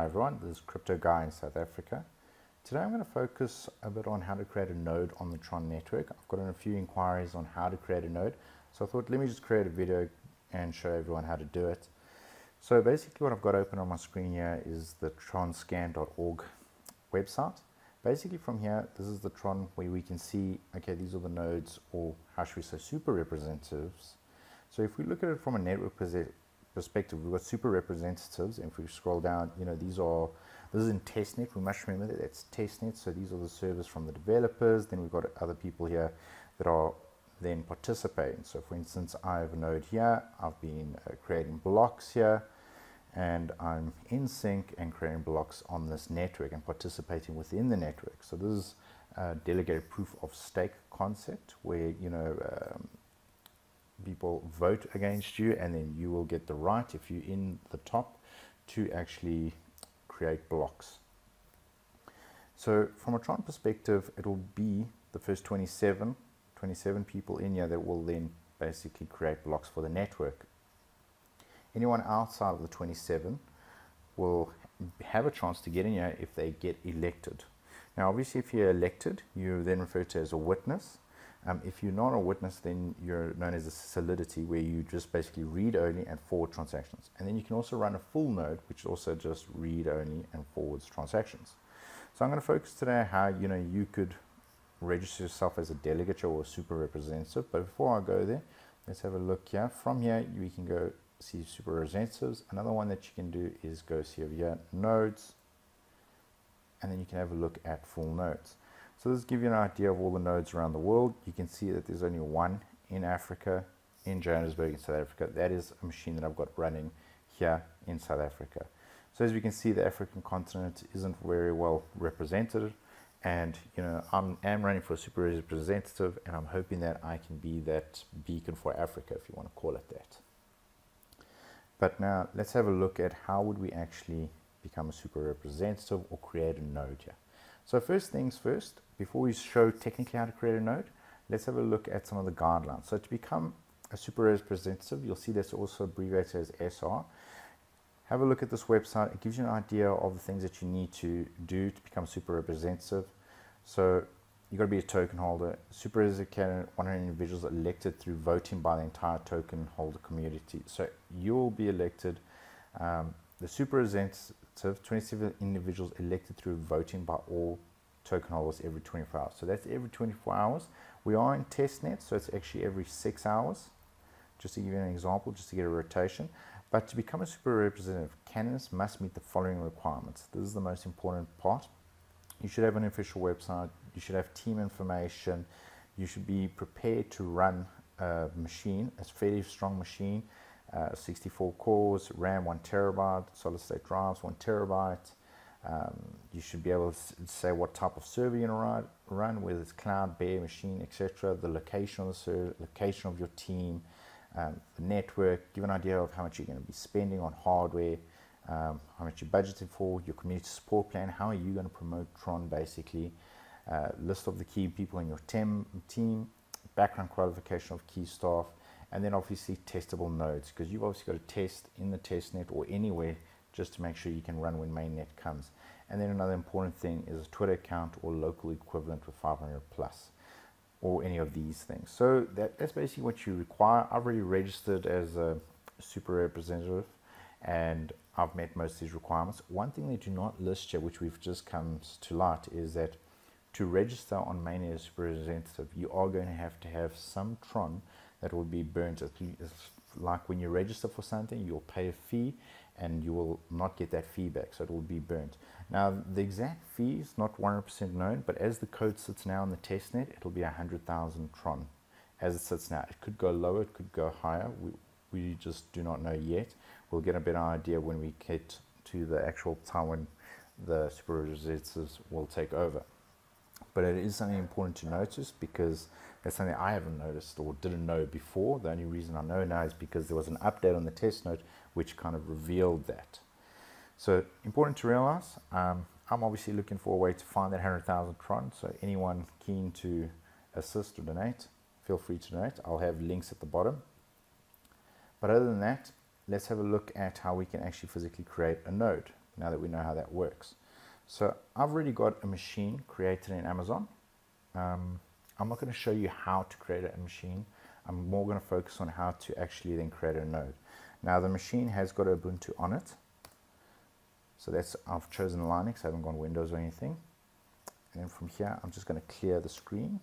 Hi everyone, this is Crypto Guy in South Africa. Today I'm going to focus a bit on how to create a node on the Tron network. I've gotten a few inquiries on how to create a node, so I thought let me just create a video and show everyone how to do it. So basically what I've got open on my screen here is the tronscan.org website. Basically from here, this is the Tron where we can see, okay, these are the nodes, or how should we say, super representatives. So if we look at it from a network perspective, we've got super representatives, and if we scroll down, you know, this is in testnet. We must remember that that's testnet, so these are the servers from the developers. Then we've got other people here that are then participating. So for instance, I have a node here, I've been creating blocks here, and I'm in sync and creating blocks on this network and participating within the network. So this is a delegated proof of stake concept where, you know, people vote against you, and then you will get the right, if you're in the top, to actually create blocks. So from a Tron perspective, it will be the first 27 people in here that will then basically create blocks for the network. Anyone outside of the 27 will have a chance to get in here if they get elected. Now obviously if you're elected, you're then referred to as a witness. If you're not a witness, then you're known as a solidity, where you just basically read only and forward transactions. And then you can also run a full node, which also just read only and forwards transactions. So I'm going to focus today how, you know, you could register yourself as a delegate or a super representative. But before I go there, let's have a look here. From here, we can go see super representatives. Another one that you can do is go see over here, nodes, and then you can have a look at full nodes. So this gives you an idea of all the nodes around the world. You can see that there's only one in Africa, in Johannesburg in South Africa. That is a machine that I've got running here in South Africa. So as we can see, the African continent isn't very well represented, and you know, I'm running for a super representative, and I'm hoping that I can be that beacon for Africa, if you want to call it that. But now let's have a look at how would we actually become a super representative or create a node here. So first things first, before we show technically how to create a node, let's have a look at some of the guidelines. So to become a super representative, you'll see that's also abbreviated as SR. Have a look at this website. It gives you an idea of the things that you need to do to become a super representative. So you've got to be a token holder. Super representative, 100 individuals elected through voting by the entire token holder community. So you'll be elected. The super representative, 27 individuals elected through voting by all token holders every 24 hours. So that's every 24 hours. We are in testnet, so it's actually every 6 hours. Just to give you an example, just to get a rotation. But to become a super representative, candidates must meet the following requirements. This is the most important part. You should have an official website. You should have team information. You should be prepared to run a machine, a fairly strong machine. 64 cores, RAM 1 terabyte, solid state drives 1 terabyte. You should be able to say what type of server you're going to run, whether it's cloud, bare, machine, etc. The location of the server, location of your team, the network. Give an idea of how much you're going to be spending on hardware, how much you're budgeted for, your community support plan, how are you going to promote Tron basically, list of the key people in your team, background qualification of key staff, and then obviously testable nodes, because you've obviously got to test in the testnet or anywhere just to make sure you can run when mainnet comes. And then another important thing is a Twitter account or local equivalent with 500 plus, or any of these things. So that's basically what you require. I've already registered as a super representative, and I've met most of these requirements. One thing they do not list here, which we've just comes to light, is that to register on mainnet as super representative, you are going to have some Tron that will be burnt. It's like when you register for something, you'll pay a fee and you will not get that fee back, so it will be burnt. Now the exact fee is not 100% known, but as the code sits now in the testnet, it'll be 100,000 Tron as it sits now. It could go lower, it could go higher. We just do not know yet. We'll get a better idea when we get to the actual time when the super representatives will take over. But it is something important to notice, because that's something I haven't noticed or didn't know before. The only reason I know now is because there was an update on the test note which kind of revealed that. So important to realize, I'm obviously looking for a way to find that 100,000 Tron. So anyone keen to assist or donate, feel free to donate. I'll have links at the bottom. But other than that, let's have a look at how we can actually physically create a node. now that we know how that works. So I've already got a machine created in Amazon. I'm not going to show you how to create a machine. I'm more going to focus on how to actually then create a node. Now the machine has got Ubuntu on it. So that's, I've chosen Linux, I haven't gone Windows or anything. And then from here, I'm just going to clear the screen.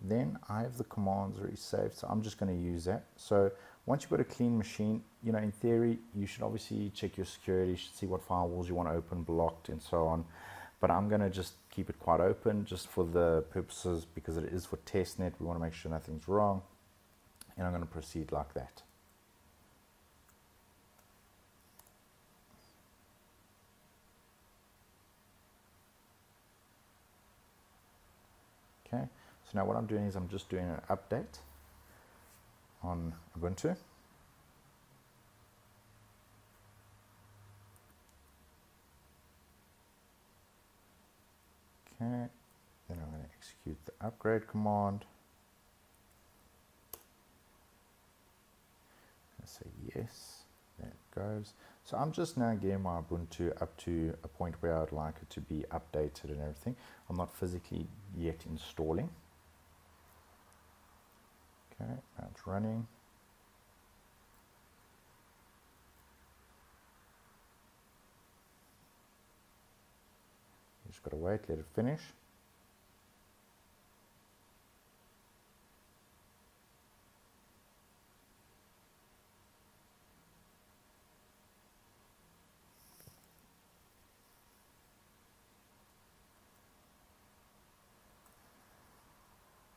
Then I have the commands already saved, so I'm just going to use that. So once you've got a clean machine, you know, in theory, you should obviously check your security, you should see what firewalls you want to open, blocked, and so on. But I'm going to just keep it quite open just for the purposes, because it is for testnet. We want to make sure nothing's wrong. And I'm going to proceed like that. Okay, so now what I'm doing is I'm just doing an update on Ubuntu. Okay, then I'm going to execute the upgrade command. I say yes, there it goes. So I'm just now getting my Ubuntu up to a point where I'd like it to be updated and everything. I'm not physically yet installing. Okay, now it's running. You just got to wait, let it finish.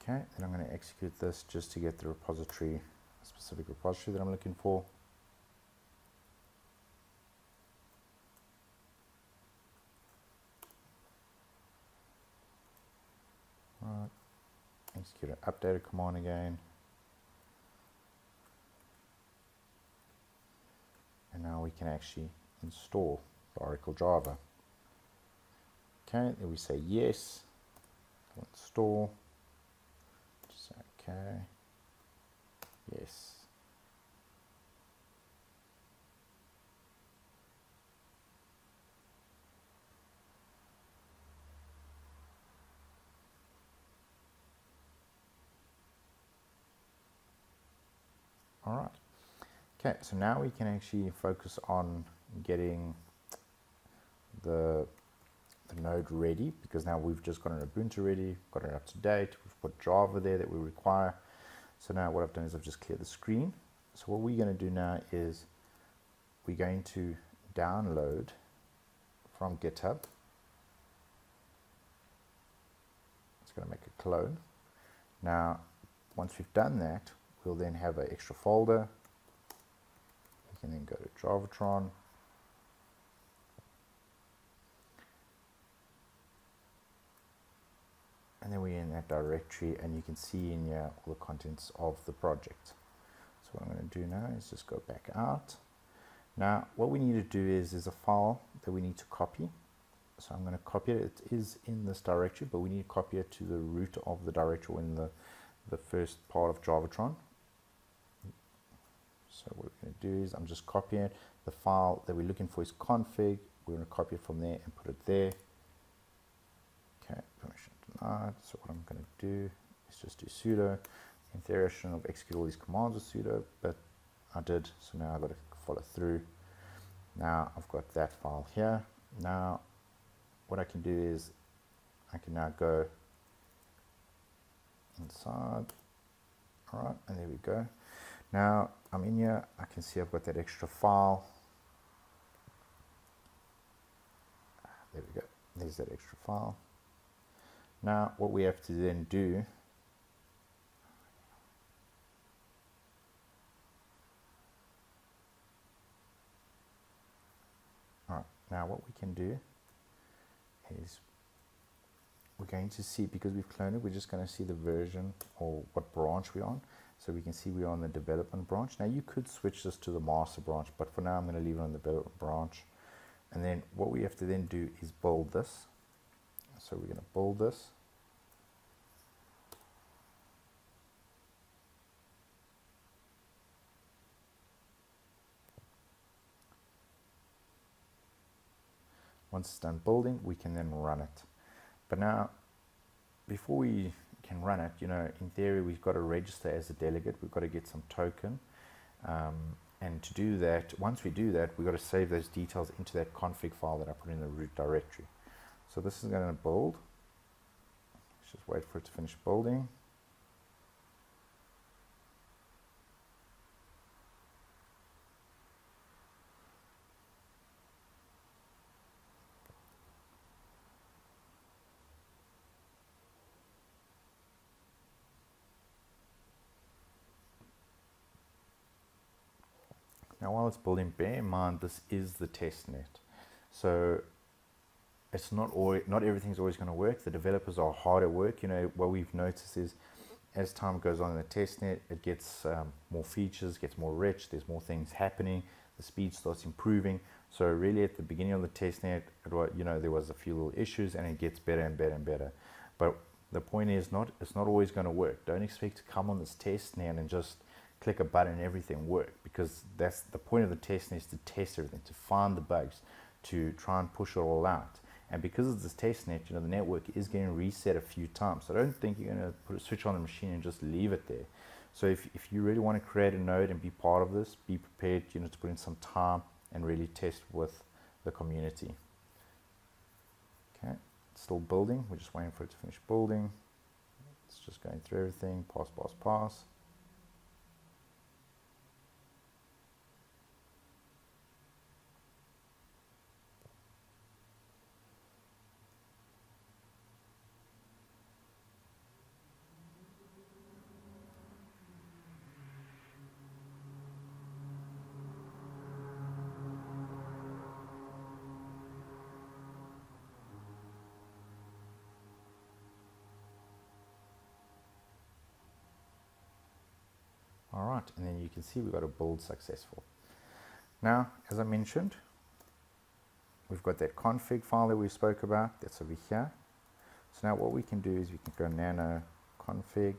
Okay, then I'm going to execute this just to get the repository, a specific repository that I'm looking for. Right, execute an updated command again. And now we can actually install the Oracle Java. Okay, then we say yes, install. Okay, yes. All right. Okay, so now we can actually focus on getting the node ready, because now we've just got an Ubuntu ready, got it up to date, we've put Java there that we require. So now what I've done is I've just cleared the screen. So what we're going to do now is we're going to download from GitHub. It's going to make a clone. Now once we've done that, we'll then have an extra folder. We can then go to java-tron. And then we're in that directory, and you can see in here all the contents of the project. So what I'm going to do now is just go back out. Now what we need to do is there's a file that we need to copy. So I'm going to copy it. It is in this directory, but we need to copy it to the root of the directory in the first part of java-tron. So what we're going to do is I'm just copying it. The file that we're looking for is config. We're going to copy it from there and put it there. Okay, permission denied. So what I'm going to do is just do sudo. In theory, I shouldn't have executed all these commands with sudo, but I did. So now I've got to follow through. Now I've got that file here. Now what I can do is I can now go inside. All right, and there we go. Now I'm in here. I can see I've got that extra file. There we go. There's that extra file. Now what we have to then do now what we can do is we're going to see, because we've cloned it, we're just going to see the version or what branch we're on. So we can see we're on the development branch. Now you could switch this to the master branch, but for now I'm going to leave it on the development branch. And then what we have to then do is build this. So we're going to build this. Once it's done building, we can then run it. But now, before we can run it, in theory, we've got to register as a delegate. We've got to get some token. And to do that, once we do that, we've got to save those details into that config file that I put in the root directory. So this is going to build. Let's just wait for it to finish building. Now while it's building, bear in mind this is the test net. So it's not everything's always going to work. The developers are hard at work. What we've noticed is as time goes on in the test net, it gets more features, gets more rich, there's more things happening, the speed starts improving. So really at the beginning of the test net, there was a few little issues, and it gets better and better and better. But the point is it's not always going to work. Don't expect to come on this test net and just click a button and everything work, because that's the point of the test net, is to test everything, to find the bugs, to try and push it all out. And because it's this test net, the network is getting reset a few times. So I don't think you're going to switch on the machine and just leave it there. So if you really want to create a node and be part of this, be prepared to put in some time and really test with the community. Okay, it's still building. We're just waiting for it to finish building. It's just going through everything, pass. All right, and then you can see we've got a build successful. Now, as I mentioned, we've got that config file that we spoke about, that's over here. So now what we can do is we can go nano config,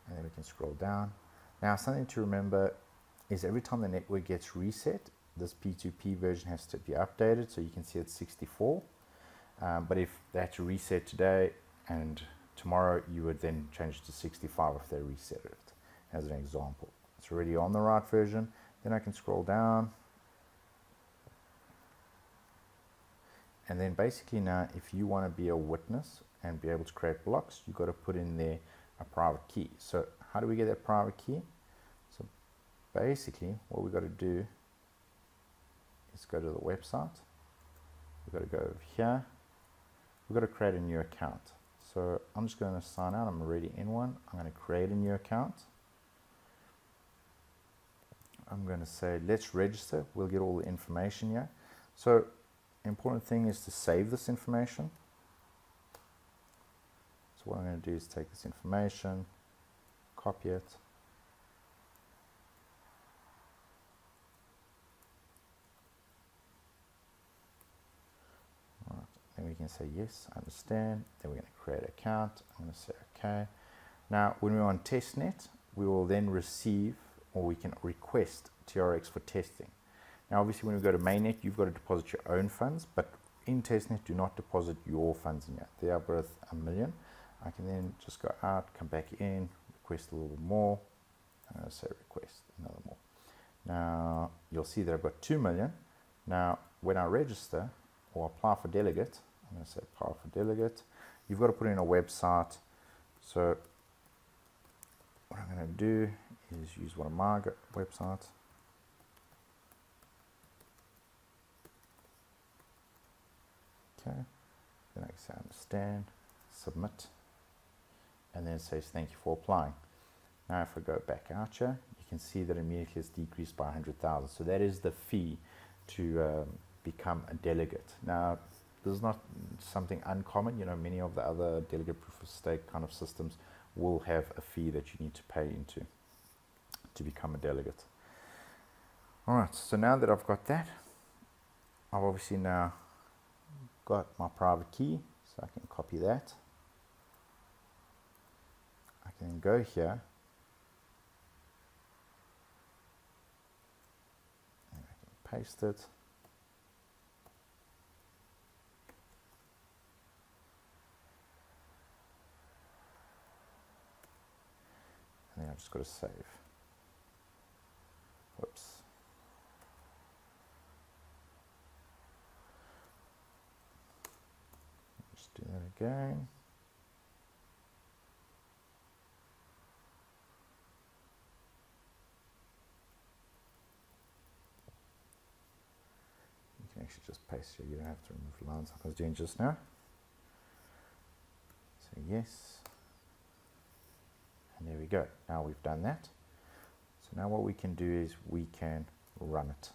and then we can scroll down. Now, something to remember is every time the network gets reset, this P2P version has to be updated, so you can see it's 64. But if they had to reset today and tomorrow, you would then change it to 65 if they reset it, as an example. It's already on the right version. Then I can scroll down. And then basically now, if you want to be a witness and be able to create blocks, you've got to put in there a private key. So how do we get that private key? So basically, what we've got to do is go to the website. We've got to go over here. We've got to create a new account. So I'm just going to sign out. I'm already in one. I'm going to create a new account. I'm going to say, let's register. We'll get all the information here. So important thing is to save this information. So what I'm going to do is take this information, copy it. Then we can say yes, I understand. Then we're going to create an account. I'm going to say okay. Now when we're on testnet, we will then receive, or we can request TRX for testing. Now obviously when we go to mainnet, you've got to deposit your own funds, but in testnet, do not deposit your funds in here. They are worth $1 million. I can then just go out, come back in, request a little more. I'm going to say request another more. Now you'll see that I've got 2 million. Now when I register or apply for delegate, I'm going to say apply for delegate. You've got to put in a website. So what I'm going to do is use one of my websites. Okay, then I can say understand, submit, and then it says thank you for applying. Now if I go back out here, you can see that immediately it's decreased by 100,000. So that is the fee to become a delegate. Now this is not something uncommon. Many of the other delegate proof of stake kind of systems will have a fee that you need to pay into to become a delegate. All right, so now that I've got that, I've obviously now got my private key, so I can copy that. I can go here and I can paste it. just got to save. Whoops. Just do that again. You can actually just paste here, you don't have to remove lines like I was doing just now. So yes. And there we go. Now we've done that. So now what we can do is we can run it.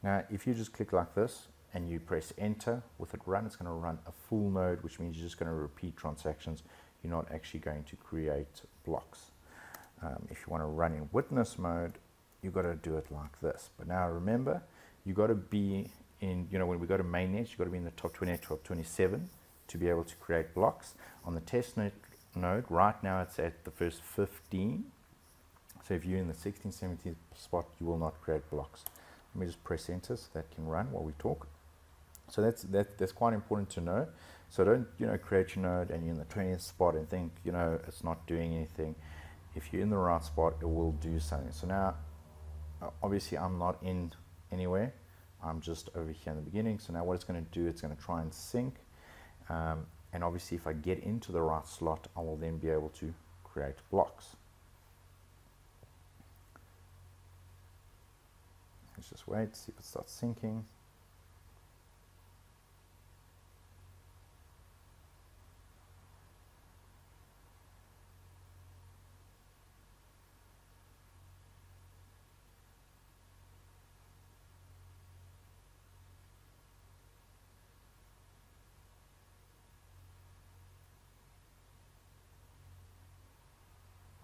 Now if you just click like this and you press enter with it run, it's going to run a full node, which means you're just going to repeat transactions. You're not actually going to create blocks. If you want to run in witness mode, you've got to do it like this. But now remember, you've got to be in, when we go to mainnet, you've got to be in the top 28, top 27 to be able to create blocks. On the test net node, right now it's at the first 15. So if you're in the 16th, 17th spot, you will not create blocks. Let me just press enter so that can run while we talk. So that's quite important to know. So don't create your node and you're in the 20th spot and think it's not doing anything. If you're in the right spot, it will do something. So now obviously I'm not in anywhere. I'm just over here in the beginning. So now what it's going to do, it's going to try and sync. And obviously if I get into the right slot, I will then be able to create blocks. Let's just wait, see if it starts syncing.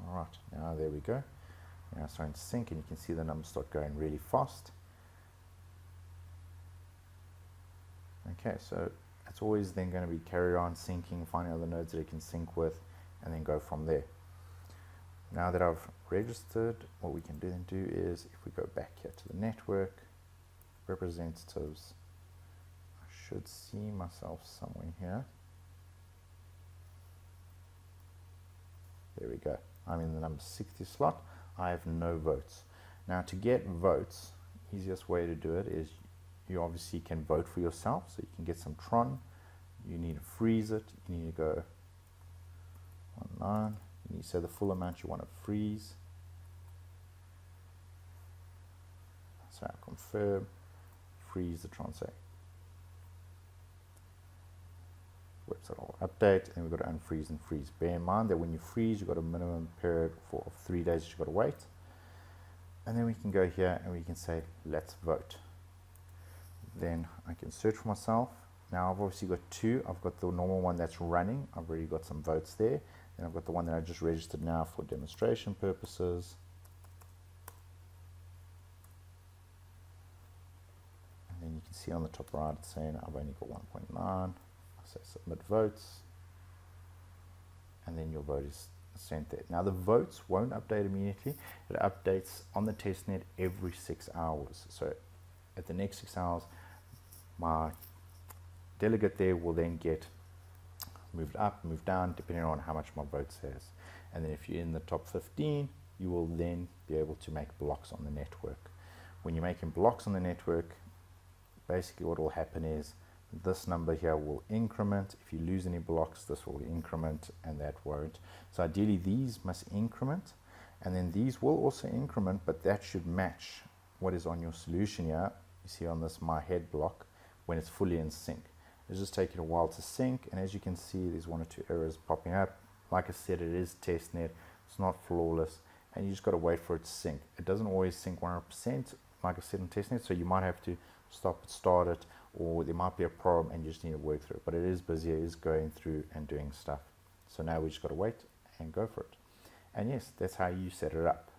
Alright, now there we go. Now it's starting to sync and you can see the numbers start going really fast. Okay, so it's always then going to be carry on syncing, finding other nodes that it can sync with, and then go from there. Now that I've registered, what we can then do is, if we go back here to the network, representatives, I should see myself somewhere here. There we go. I'm in the number 60 slot. I have no votes. Now to get votes, easiest way to do it is you obviously can vote for yourself. So you can get some Tron. You need to freeze it. You need to go 19. You need to say the full amount you want to freeze. So I confirm, freeze the transaction. Website will update, and we've got to unfreeze and freeze. Bear in mind that when you freeze, you've got a minimum period of 3 days you've got to wait. And then we can go here and we can say, let's vote. Then I can search for myself. Now I've obviously got two. I've got the normal one that's running. I've already got some votes there. Then I've got the one that I just registered now for demonstration purposes. And then you can see on the top right, it's saying I've only got 1.9. I say submit votes. And then your vote is sent there. Now the votes won't update immediately. It updates on the testnet every 6 hours. So at the next 6 hours, my delegate there will then get moved up, moved down, depending on how much my vote says. And then if you're in the top 15, you will then be able to make blocks on the network. When you're making blocks on the network, basically what will happen is this number here will increment. If you lose any blocks, this will increment and that won't. So ideally these must increment, and then these will also increment, but that should match what is on your solution here. You see on this my head block when it's fully in sync. It's just taking a while to sync, and as you can see, there's 1 or 2 errors popping up. Like I said, it is testnet, it's not flawless, and you just got to wait for it to sync. It doesn't always sync 100%, like I said, in testnet, so you might have to stop it, start it, or there might be a problem and you just need to work through it. But it is busy, it is going through and doing stuff. So now we just got to wait and go for it. And yes, that's how you set it up.